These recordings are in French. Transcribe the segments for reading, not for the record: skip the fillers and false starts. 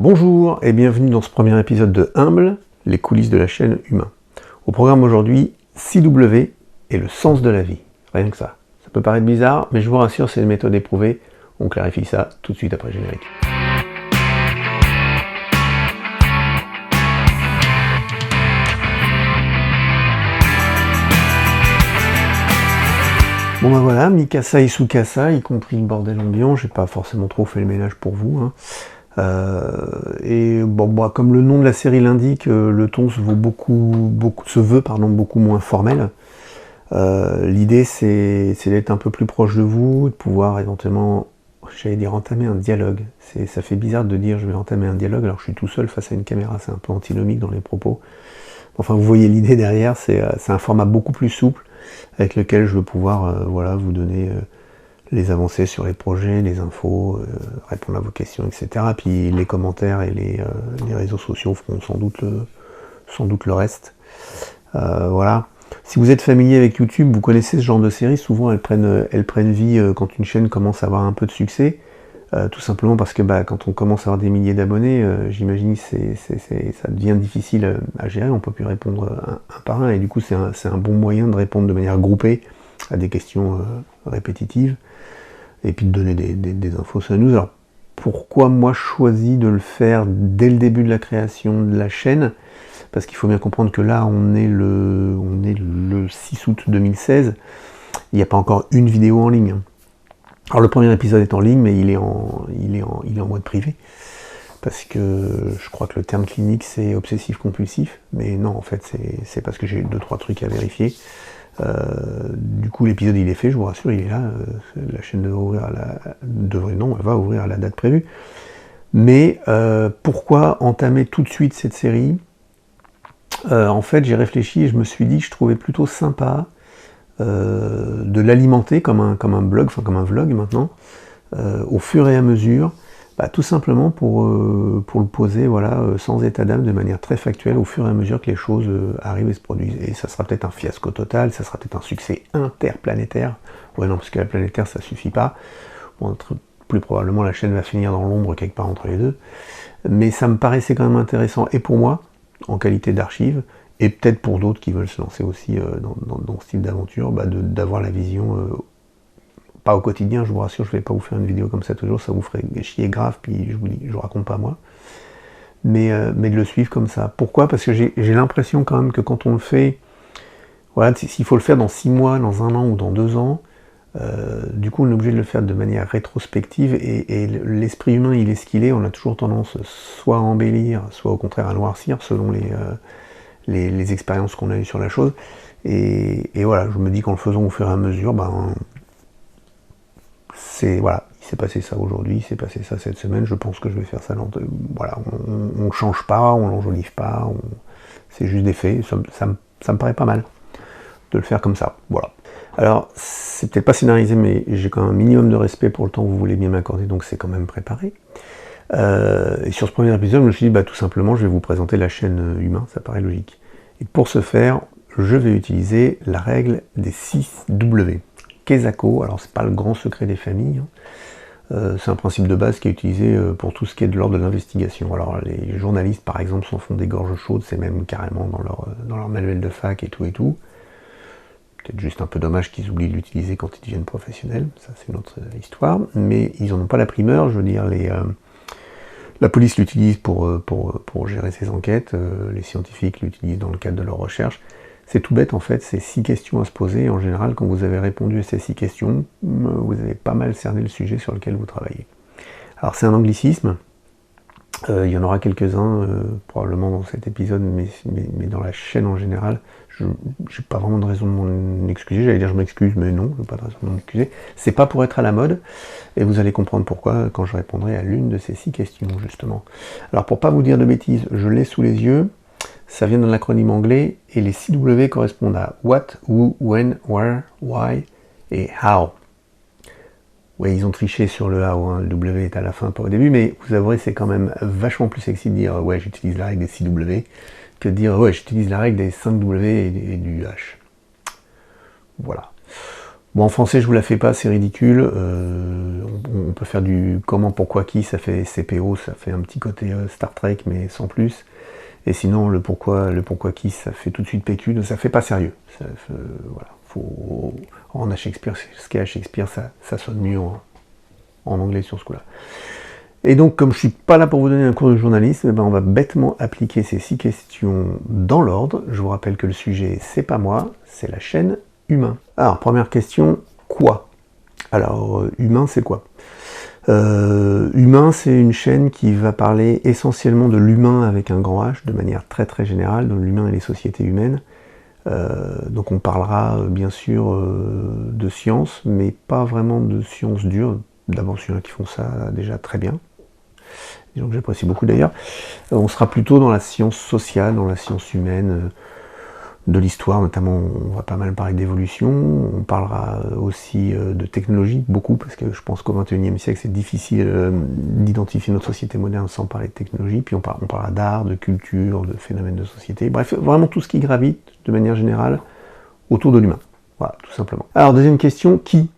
Bonjour et bienvenue dans ce premier épisode de Humble, les coulisses de la chaîne Humain. Au programme aujourd'hui, CW et le sens de la vie. Rien que ça. Ça peut paraître bizarre, mais je vous rassure, c'est une méthode éprouvée. On clarifie ça tout de suite après le générique. Bon ben voilà, Mikasa et Tsukasa, y compris le bordel ambiant, j'ai pas forcément trop fait le ménage pour vous. Hein. Et bon, comme le nom de la série l'indique, le ton se veut beaucoup moins formel. L'idée c'est d'être un peu plus proche de vous, de pouvoir éventuellement, j'allais dire, entamer un dialogue. Ça fait bizarre de dire je vais entamer un dialogue alors que je suis tout seul face à une caméra, c'est un peu antinomique dans les propos. Enfin vous voyez l'idée derrière, c'est un format beaucoup plus souple avec lequel je veux pouvoir vous donner les avancées sur les projets, les infos, répondre à vos questions, etc. Puis les commentaires et les réseaux sociaux feront sans doute le reste. Voilà. Si vous êtes familier avec YouTube, vous connaissez ce genre de séries, souvent elles prennent vie quand une chaîne commence à avoir un peu de succès. Tout simplement parce que quand on commence à avoir des milliers d'abonnés, j'imagine que ça devient difficile à gérer, on ne peut plus répondre un par un, et du coup c'est un bon moyen de répondre de manière groupée à des questions répétitives, et puis de donner des infos sur la news. Alors pourquoi moi je choisis de le faire dès le début de la création de la chaîne? Parce qu'il faut bien comprendre que là on est le 6 août 2016, il n'y a pas encore une vidéo en ligne. Alors le premier épisode est en ligne, mais il est en mode privé, parce que je crois que le terme clinique c'est obsessif-compulsif, mais non, en fait c'est parce que j'ai 2-3 trucs à vérifier. Du coup l'épisode il est fait, je vous rassure, il est là, la chaîne va ouvrir à la date prévue. Mais pourquoi entamer tout de suite cette série? En fait j'ai réfléchi et je me suis dit que je trouvais plutôt sympa de l'alimenter comme un blog, enfin comme un vlog maintenant, au fur et à mesure, tout simplement pour le poser sans état d'âme, de manière très factuelle, au fur et à mesure que les choses arrivent et se produisent. Et ça sera peut-être un fiasco total, ça sera peut-être un succès interplanétaire. Ouais non, parce que la planétaire ça suffit pas. Bon, plus probablement la chaîne va finir dans l'ombre quelque part entre les deux. Mais ça me paraissait quand même intéressant, et pour moi, en qualité d'archive, et peut-être pour d'autres qui veulent se lancer aussi dans ce style d'aventure, d'avoir la vision, pas au quotidien, je vous rassure, je ne vais pas vous faire une vidéo comme ça toujours, ça vous ferait chier grave, puis je vous raconte pas moi, mais de le suivre comme ça. Pourquoi? Parce que j'ai l'impression quand même que quand on le fait, voilà, s'il faut le faire dans 6 mois, dans 1 an ou dans 2 ans, du coup on est obligé de le faire de manière rétrospective, et l'esprit humain il est ce qu'il est, on a toujours tendance soit à embellir, soit au contraire à noircir, selon les expériences qu'on a eues sur la chose, et voilà, je me dis qu'en le faisant au fur et à mesure, il s'est passé ça aujourd'hui, il s'est passé ça cette semaine, je pense que je vais faire ça on ne change pas, on l'enjolive pas, c'est juste des faits, ça me paraît pas mal de le faire comme ça, voilà. Alors, c'est peut-être pas scénarisé, mais j'ai quand même un minimum de respect pour le temps que vous voulez bien m'accorder, donc c'est quand même préparé. Et sur ce premier épisode, je me suis dit, tout simplement, je vais vous présenter la chaîne Humain, ça paraît logique. Et pour ce faire, je vais utiliser la règle des 6 W. Kesako, alors c'est pas le grand secret des familles, c'est un principe de base qui est utilisé pour tout ce qui est de l'ordre de l'investigation. Alors les journalistes, par exemple, s'en font des gorges chaudes, c'est même carrément dans leur manuel de fac et tout. Peut-être juste un peu dommage qu'ils oublient de l'utiliser quand ils deviennent professionnels, ça c'est une autre histoire, mais ils n'en ont pas la primeur, je veux dire, la police l'utilise pour gérer ses enquêtes, les scientifiques l'utilisent dans le cadre de leurs recherches. C'est tout bête en fait, c'est 6 questions à se poser, et en général quand vous avez répondu à ces 6 questions, vous avez pas mal cerné le sujet sur lequel vous travaillez. Alors c'est un anglicisme, il y en aura quelques-uns probablement dans cet épisode, mais dans la chaîne en général, j'ai pas vraiment de raison de m'en excuser, j'allais dire je m'excuse, mais non, j'ai pas de raison de m'en excuser. C'est pas pour être à la mode, et vous allez comprendre pourquoi quand je répondrai à l'une de ces 6 questions, justement. Alors pour pas vous dire de bêtises, je l'ai sous les yeux, ça vient d'un acronyme anglais, et les 6 W correspondent à What, Who, When, Where, Why et How. Oui, ils ont triché sur le how, hein. Le W est à la fin, pas au début, mais vous avouerez, c'est quand même vachement plus sexy de dire ouais, j'utilise la règle des 6 W que de dire ouais, j'utilise la règle des 5 W et du H. Voilà. Bon, en français, je vous la fais pas, c'est ridicule. On peut faire du comment, pourquoi, qui, ça fait CPO, ça fait un petit côté Star Trek, mais sans plus. Et sinon, le pourquoi qui, ça fait tout de suite PQ, donc ça fait pas sérieux. Voilà, faut rendre à Shakespeare ce qu'il y a à Shakespeare, ça sonne mieux en anglais sur ce coup-là. Et donc, comme je suis pas là pour vous donner un cours de journalisme, eh ben, on va bêtement appliquer ces 6 questions dans l'ordre. Je vous rappelle que le sujet, c'est pas moi, c'est la chaîne Humain. Alors, première question, quoi? Alors, Humain, c'est quoi? Humain, c'est une chaîne qui va parler essentiellement de l'humain avec un grand H, de manière très très générale, de l'humain et les sociétés humaines. Donc on parlera bien sûr de sciences, mais pas vraiment de sciences dures. D'abord, il y en a qui font ça déjà très bien, des gens que j'apprécie beaucoup d'ailleurs. On sera plutôt dans la science sociale, dans la science humaine, de l'histoire notamment. On va pas mal parler d'évolution, on parlera aussi de technologie, beaucoup, parce que je pense qu'au XXIe siècle c'est difficile d'identifier notre société moderne sans parler de technologie. Puis on parlera d'art, de culture, de phénomènes de société, bref, vraiment tout ce qui gravite de manière générale autour de l'humain. Voilà, tout simplement. Alors, deuxième question, qui?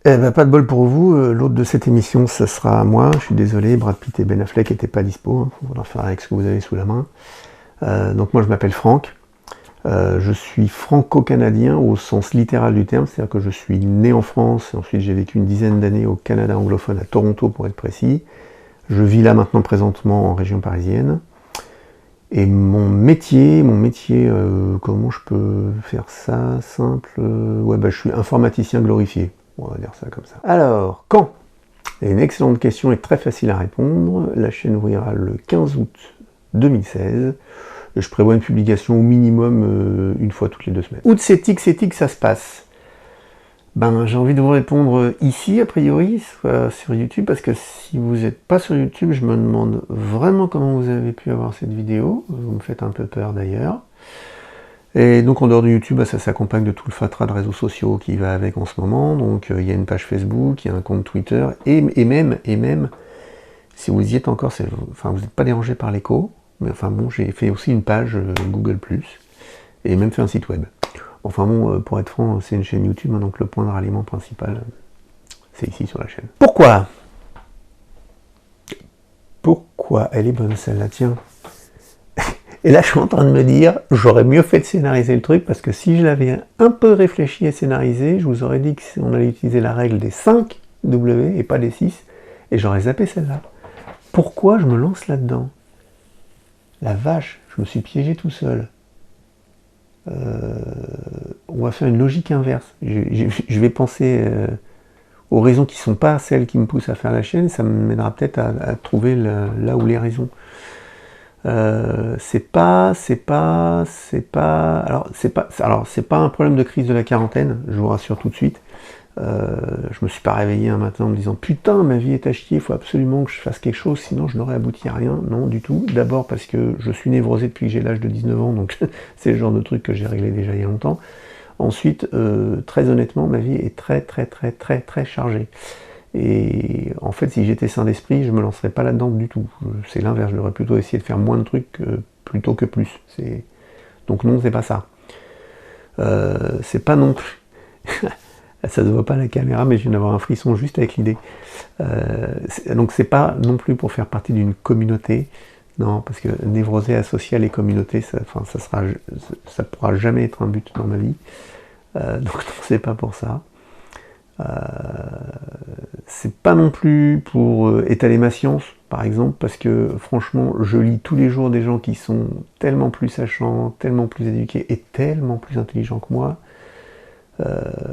Eh ben, pas de bol pour vous, l'hôte de cette émission, ce sera moi. Je suis désolé, Brad Pitt et Ben Affleck n'étaient pas dispo, hein. Faut en faire avec ce que vous avez sous la main. Donc moi je m'appelle Franck. Je suis franco-canadien au sens littéral du terme, c'est-à-dire que je suis né en France, et ensuite j'ai vécu une dizaine d'années au Canada anglophone, à Toronto pour être précis. Je vis là maintenant présentement en région parisienne. Et mon métier, comment je peux faire ça simple? Ouais, bah, je suis informaticien glorifié, on va dire ça comme ça. Alors, quand? C'est une excellente question et très facile à répondre. La chaîne ouvrira le 15 août 2016. Je prévois une publication au minimum une fois toutes les 2 semaines. Où de ces tics, ça se passe? Ben, j'ai envie de vous répondre ici, a priori, soit sur YouTube, parce que si vous n'êtes pas sur YouTube, je me demande vraiment comment vous avez pu avoir cette vidéo. Vous me faites un peu peur d'ailleurs. Et donc en dehors de YouTube, ça s'accompagne de tout le fatras de réseaux sociaux qui va avec en ce moment. Donc il y a une page Facebook, il y a un compte Twitter, et même, si vous y êtes encore, enfin vous n'êtes pas dérangé par l'écho, mais enfin bon, j'ai fait aussi une page Google+, et même fait un site web. Enfin bon, pour être franc, c'est une chaîne YouTube, hein, donc le point de ralliement principal, c'est ici sur la chaîne. Pourquoi elle est bonne celle-là, tiens. Et là, je suis en train de me dire, j'aurais mieux fait de scénariser le truc, parce que si je l'avais un peu réfléchi et scénarisé, je vous aurais dit qu'on allait utiliser la règle des 5 W et pas des 6, et j'aurais zappé celle-là. Pourquoi je me lance là-dedans? La vache, je me suis piégé tout seul. On va faire une logique inverse. Je vais penser aux raisons qui ne sont pas celles qui me poussent à faire la chaîne, ça m'aidera peut-être à trouver là où les raisons. C'est pas un problème de crise de la quarantaine, je vous rassure tout de suite. Je me suis pas réveillé un matin en me disant putain ma vie est à chier, il faut absolument que je fasse quelque chose, sinon je n'aurais abouti à rien. Non du tout. D'abord parce que je suis névrosé depuis que j'ai l'âge de 19 ans, donc c'est le genre de truc que j'ai réglé déjà il y a longtemps. Ensuite, très honnêtement, ma vie est très chargée. Et en fait, si j'étais sain d'esprit, je me lancerais pas là-dedans du tout. C'est l'inverse, j'aurais plutôt essayé de faire moins de trucs plutôt que plus. Donc non, c'est pas ça. C'est pas non plus. Ça se voit pas à la caméra, mais je viens d'avoir un frisson juste avec l'idée. Donc c'est pas non plus pour faire partie d'une communauté. Non, parce que névrosé associé à les communautés, ça pourra jamais être un but dans ma vie. Donc non, c'est pas pour ça. C'est pas non plus pour étaler ma science, par exemple, parce que franchement, je lis tous les jours des gens qui sont tellement plus sachants, tellement plus éduqués et tellement plus intelligents que moi.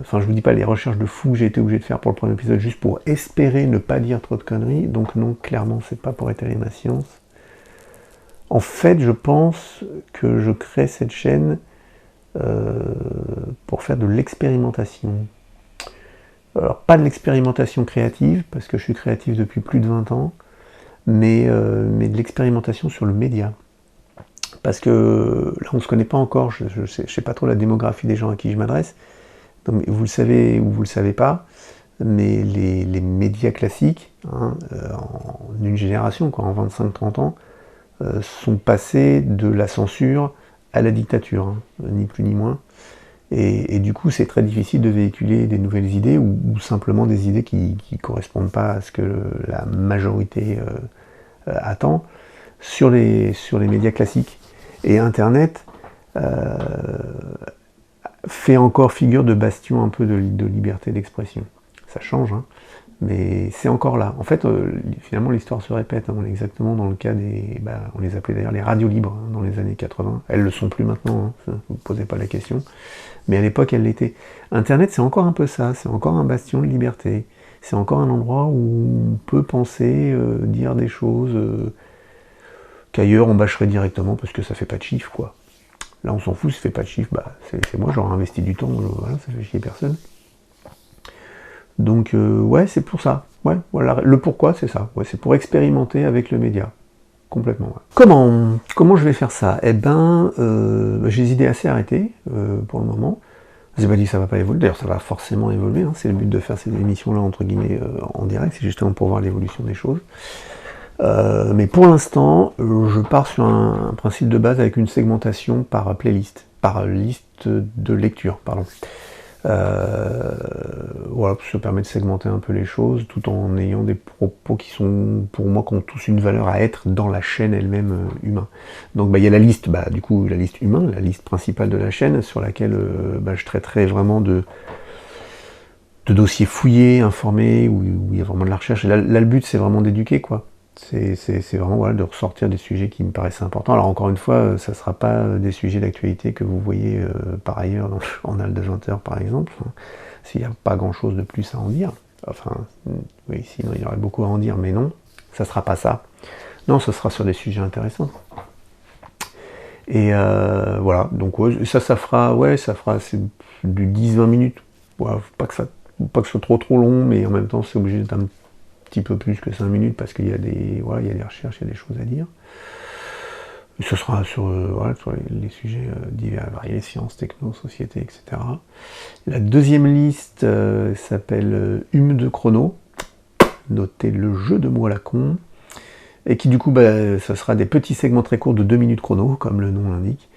Enfin, je vous dis pas les recherches de fou que j'ai été obligé de faire pour le premier épisode, juste pour espérer ne pas dire trop de conneries. Donc non, clairement, c'est pas pour étaler ma science. En fait, je pense que je crée cette chaîne pour faire de l'expérimentation. Alors, pas de l'expérimentation créative, parce que je suis créatif depuis plus de 20 ans, mais de l'expérimentation sur le média. Parce que là, on ne se connaît pas encore, je ne sais pas trop la démographie des gens à qui je m'adresse. Vous le savez ou vous le savez pas, mais les médias classiques, hein, en une génération, quoi, en 25-30 ans, sont passés de la censure à la dictature, hein, ni plus ni moins. Et du coup, c'est très difficile de véhiculer des nouvelles idées ou simplement des idées qui ne correspondent pas à ce que la majorité attend sur les médias classiques. Et Internet fait encore figure de bastion un peu de liberté d'expression. Ça change, hein, mais c'est encore là. En fait, finalement, l'histoire se répète. Hein, on est exactement dans le cas des... on les appelait d'ailleurs les radios libres hein, dans les années 80. Elles le sont plus maintenant, hein, vous ne posez pas la question. Mais à l'époque, elles l'étaient. Internet, c'est encore un peu ça. C'est encore un bastion de liberté. C'est encore un endroit où on peut penser, dire des choses qu'ailleurs on bâcherait directement parce que ça fait pas de chiffre, quoi. Là, on s'en fout, ça fait pas de chiffre, c'est moi, j'aurais investi du temps, voilà, ça fait chier personne. Donc, ouais, c'est pour ça. Ouais, voilà, le pourquoi, c'est ça. Ouais, c'est pour expérimenter avec le média. Complètement. Ouais. Comment je vais faire ça? Eh ben, j'ai des idées assez arrêtées pour le moment. J'ai pas dit que ça va pas évoluer, d'ailleurs ça va forcément évoluer, hein. C'est le but de faire ces émissions-là, entre guillemets, en direct, c'est justement pour voir l'évolution des choses. Mais pour l'instant, je pars sur un principe de base avec une segmentation par playlist, par liste de lecture, pardon. Voilà, ça permet de segmenter un peu les choses, tout en ayant des propos qui sont, pour moi, qui ont tous une valeur à être dans la chaîne elle-même humain. Donc il y a la liste, du coup, la liste humain, la liste principale de la chaîne, sur laquelle je traiterai vraiment de dossiers fouillés, informés, où il y a vraiment de la recherche. Et là, le but, c'est vraiment d'éduquer, quoi. C'est vraiment voilà, de ressortir des sujets qui me paraissaient importants. Alors encore une fois, ça ne sera pas des sujets d'actualité que vous voyez par ailleurs dans le journal de 20h par exemple, hein, s'il n'y a pas grand chose de plus à en dire. Enfin, oui, sinon il y aurait beaucoup à en dire, mais non, ça ne sera pas ça. Non, ce sera sur des sujets intéressants. Et voilà, donc ouais, ça fera du 10-20 minutes. Ouais, pas que ce soit trop long, mais en même temps c'est obligé d'être un petit peu plus que 5 minutes parce qu'il y a des recherches, il y a des choses à dire. Et ce sera sur les sujets divers, variés, sciences, techno, société, etc. La deuxième liste s'appelle Hume de chrono, notez le jeu de mots à la con, et qui du coup, ça sera des petits segments très courts de 2 minutes chrono, comme le nom l'indique.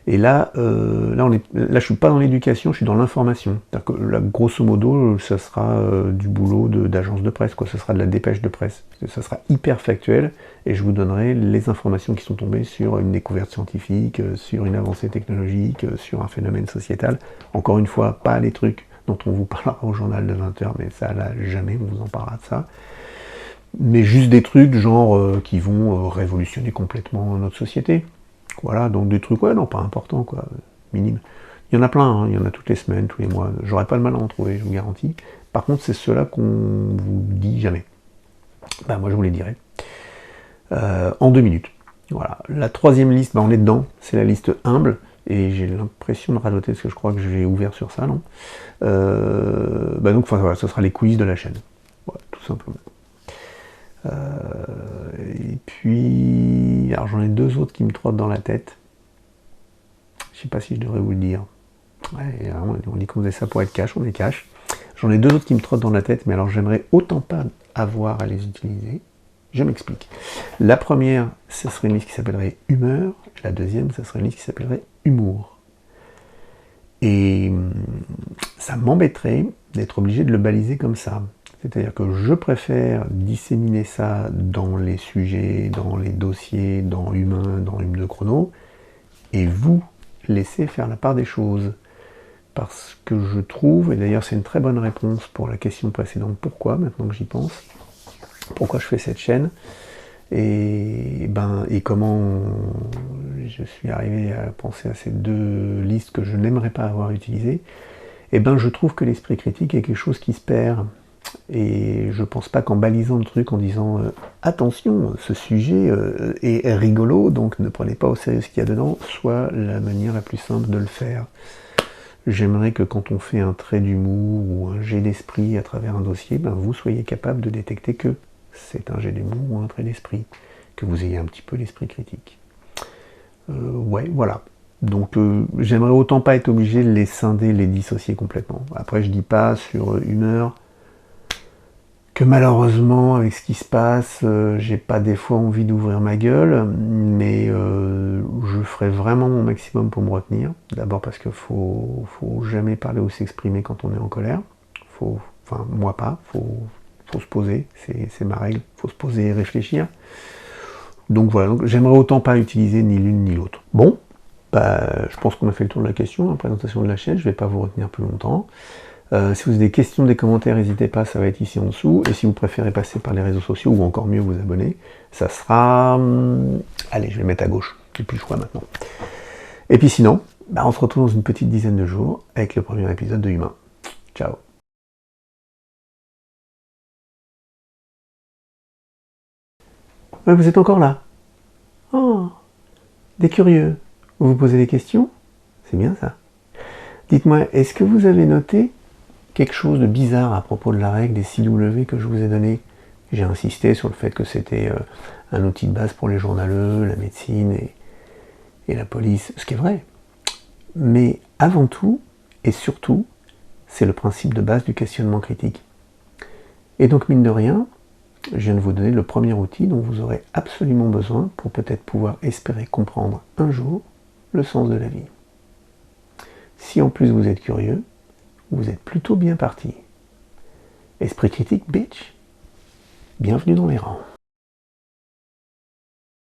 Et là, je suis pas dans l'éducation, je suis dans l'information. C'est-à-dire que là, grosso modo, ça sera du boulot d'agence de presse, quoi. Ça sera de la dépêche de presse. Ça sera hyper factuel, et je vous donnerai les informations qui sont tombées sur une découverte scientifique, sur une avancée technologique, sur un phénomène sociétal. Encore une fois, pas les trucs dont on vous parlera au journal de 20h, mais ça, là, jamais on vous en parlera de ça. Mais juste des trucs, genre, qui vont révolutionner complètement notre société. Voilà, donc des trucs, ouais, non, pas importants, quoi, minime. Il y en a plein, hein, il y en a toutes les semaines, tous les mois. J'aurais pas de mal à en trouver, je vous garantis. Par contre, c'est ceux-là qu'on vous dit jamais. Moi, je vous les dirai. En 2 minutes. Voilà. La troisième liste, on est dedans, c'est la liste humble. Et j'ai l'impression de radoter, parce que je crois que j'ai ouvert sur ça, non donc, voilà, ce sera les coulisses de la chaîne. Voilà, tout simplement. Et puis, alors j'en ai 2 autres qui me trottent dans la tête. Je sais pas si je devrais vous le dire. Ouais, on dit qu'on faisait ça pour être cash, on est cash. J'en ai 2 autres qui me trottent dans la tête, mais alors j'aimerais autant pas avoir à les utiliser. Je m'explique. La première, ce serait une liste qui s'appellerait humeur. La deuxième, ce serait une liste qui s'appellerait humour. Et ça m'embêterait d'être obligé de le baliser comme ça. C'est-à-dire que je préfère disséminer ça dans les sujets, dans les dossiers, dans Humain, dans Hume de chrono, et vous laisser faire la part des choses. Parce que je trouve, et d'ailleurs c'est une très bonne réponse pour la question précédente, pourquoi, maintenant que j'y pense, pourquoi je fais cette chaîne, et comment je suis arrivé à penser à ces 2 listes que je n'aimerais pas avoir utilisées, je trouve que l'esprit critique est quelque chose qui se perd. Et je pense pas qu'en balisant le truc, en disant attention, ce sujet est rigolo, donc ne prenez pas au sérieux ce qu'il y a dedans, soit la manière la plus simple de le faire. J'aimerais que quand on fait un trait d'humour ou un jet d'esprit à travers un dossier, vous soyez capable de détecter que c'est un jet d'humour ou un trait d'esprit, que vous ayez un petit peu l'esprit critique. Ouais, voilà. Donc j'aimerais autant pas être obligé de les scinder, les dissocier complètement. Après je dis pas sur humeur que malheureusement, avec ce qui se passe, j'ai pas des fois envie d'ouvrir ma gueule, mais je ferai vraiment mon maximum pour me retenir. D'abord parce qu'il faut jamais parler ou s'exprimer quand on est en colère. Enfin, moi pas, faut se poser, c'est ma règle, faut se poser et réfléchir. Donc voilà, donc, j'aimerais autant pas utiliser ni l'une ni l'autre. Bon, bah, je pense qu'on a fait le tour de la question, la présentation de la chaîne, je vais pas vous retenir plus longtemps. Si vous avez des questions, des commentaires, n'hésitez pas, ça va être ici en dessous. Et si vous préférez passer par les réseaux sociaux, ou encore mieux vous abonner, ça sera... Allez, je vais le mettre à gauche, j'ai plus le choix maintenant. Et puis sinon, bah, on se retrouve dans une petite dizaine de jours avec le premier épisode de Humain. Ciao. Ouais, vous êtes encore là. Oh, des curieux. Vous vous posez des questions? C'est bien ça. Dites-moi, est-ce que vous avez noté quelque chose de bizarre à propos de la règle des 6 W que je vous ai donné? J'ai insisté sur le fait que c'était un outil de base pour les journaleux, la médecine et la police, ce qui est vrai. Mais avant tout, et surtout, c'est le principe de base du questionnement critique. Et donc, mine de rien, je viens de vous donner le premier outil dont vous aurez absolument besoin pour peut-être pouvoir espérer comprendre un jour le sens de la vie. Si en plus vous êtes curieux, vous êtes plutôt bien parti. Esprit critique, bitch. Bienvenue dans les rangs.